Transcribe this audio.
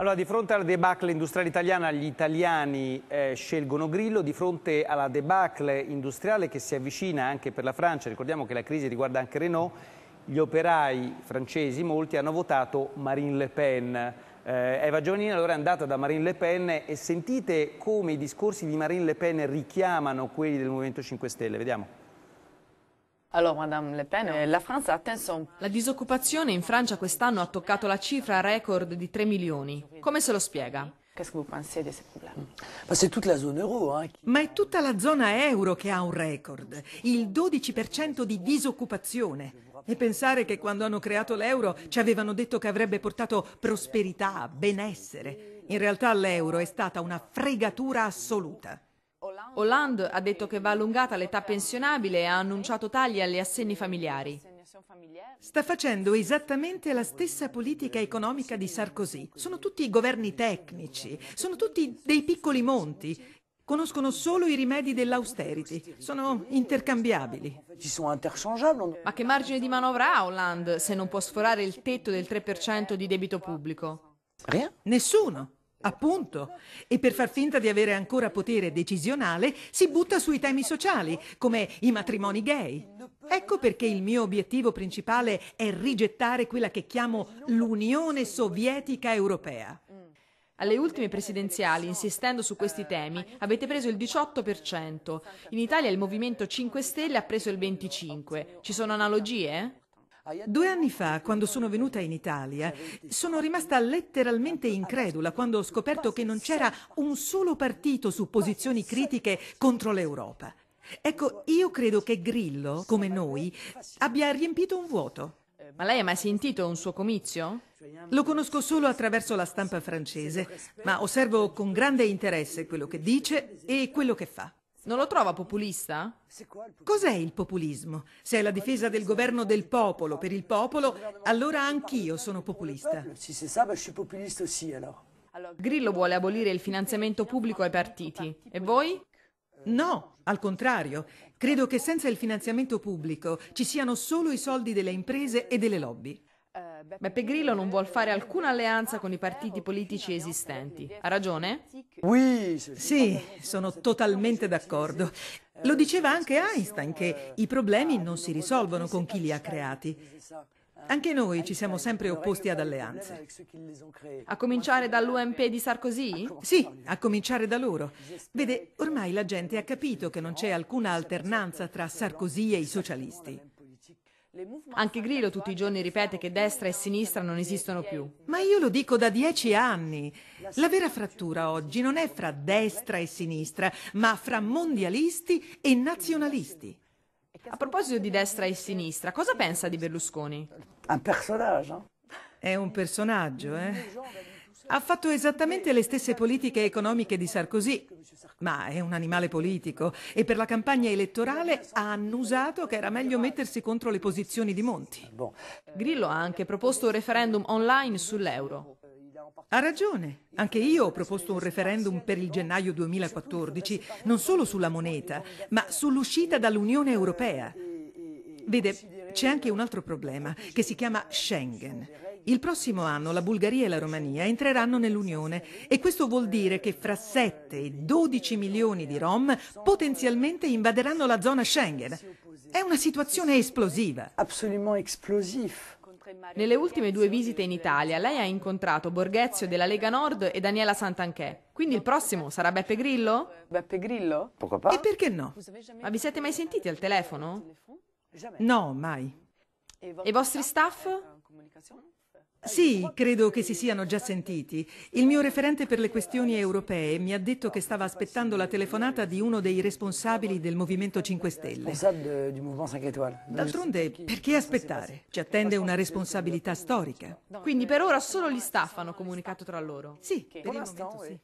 Allora, di fronte alla debacle industriale italiana, gli italiani scelgono Grillo. Di fronte alla debacle industriale che si avvicina anche per la Francia, ricordiamo che la crisi riguarda anche Renault, gli operai francesi, molti, hanno votato Marine Le Pen. Eva Giovannini allora è andata da Marine Le Pen e sentite come i discorsi di Marine Le Pen richiamano quelli del Movimento 5 Stelle. Vediamo. Allora, Madame Le Pen, la Francia ha atteint son... La disoccupazione in Francia quest'anno ha toccato la cifra record di 3 milioni. Come se lo spiega? Qu'est-ce que vous pensez de ces problèmes? C'est toute la zone euro. Ma è tutta la zona euro che ha un record, il 12% di disoccupazione. E pensare che quando hanno creato l'euro ci avevano detto che avrebbe portato prosperità, benessere. In realtà l'euro è stata una fregatura assoluta. Hollande ha detto che va allungata l'età pensionabile e ha annunciato tagli agli assegni familiari. Sta facendo esattamente la stessa politica economica di Sarkozy. Sono tutti governi tecnici, sono tutti dei piccoli monti. Conoscono solo i rimedi dell'austerity, sono intercambiabili. Ma che margine di manovra ha Hollande se non può sforare il tetto del 3% di debito pubblico? Nessuno. Appunto, e per far finta di avere ancora potere decisionale si butta sui temi sociali, come i matrimoni gay. Ecco perché il mio obiettivo principale è rigettare quella che chiamo l'Unione Sovietica Europea. Alle ultime presidenziali, insistendo su questi temi, avete preso il 18%. In Italia il Movimento 5 Stelle ha preso il 25%. Ci sono analogie? 2 anni fa, quando sono venuta in Italia, sono rimasta letteralmente incredula quando ho scoperto che non c'era un solo partito su posizioni critiche contro l'Europa. Ecco, io credo che Grillo, come noi, abbia riempito un vuoto. Ma lei ha mai sentito un suo comizio? Lo conosco solo attraverso la stampa francese, ma osservo con grande interesse quello che dice e quello che fa. Non lo trova populista? Cos'è il populismo? Se è la difesa del governo del popolo per il popolo, allora anch'io sono populista. Grillo vuole abolire il finanziamento pubblico ai partiti. E voi? No, al contrario. Credo che senza il finanziamento pubblico ci siano solo i soldi delle imprese e delle lobby. Beppe Grillo non vuol fare alcuna alleanza con i partiti politici esistenti. Ha ragione? Sì, sono totalmente d'accordo. Lo diceva anche Einstein che i problemi non si risolvono con chi li ha creati. Anche noi ci siamo sempre opposti ad alleanze. A cominciare dall'UMP di Sarkozy? Sì, a cominciare da loro. Vede, ormai la gente ha capito che non c'è alcuna alternanza tra Sarkozy e i socialisti. Anche Grillo tutti i giorni ripete che destra e sinistra non esistono più. Ma io lo dico da 10 anni. La vera frattura oggi non è fra destra e sinistra, ma fra mondialisti e nazionalisti. A proposito di destra e sinistra, cosa pensa di Berlusconi? È un personaggio, Ha fatto esattamente le stesse politiche economiche di Sarkozy, ma è un animale politico e per la campagna elettorale ha annusato che era meglio mettersi contro le posizioni di Monti. Grillo ha anche proposto un referendum online sull'euro. Ha ragione, anche io ho proposto un referendum per il gennaio 2014, non solo sulla moneta, ma sull'uscita dall'Unione Europea. Vede, c'è anche un altro problema, che si chiama Schengen. Il prossimo anno la Bulgaria e la Romania entreranno nell'Unione e questo vuol dire che fra 7 e 12 milioni di Rom potenzialmente invaderanno la zona Schengen. È una situazione esplosiva. Absolument explosive. Nelle ultime 2 visite in Italia lei ha incontrato Borghezio della Lega Nord e Daniela Santanchè. Quindi il prossimo sarà Beppe Grillo? Beppe Grillo? E perché no? Ma vi siete mai sentiti al telefono? No, mai. E i vostri staff? Sì, credo che si siano già sentiti. Il mio referente per le questioni europee mi ha detto che stava aspettando la telefonata di uno dei responsabili del Movimento 5 Stelle. D'altronde, perché aspettare? Ci attende una responsabilità storica. Quindi per ora solo gli staff hanno comunicato tra loro? Sì, per il momento sì.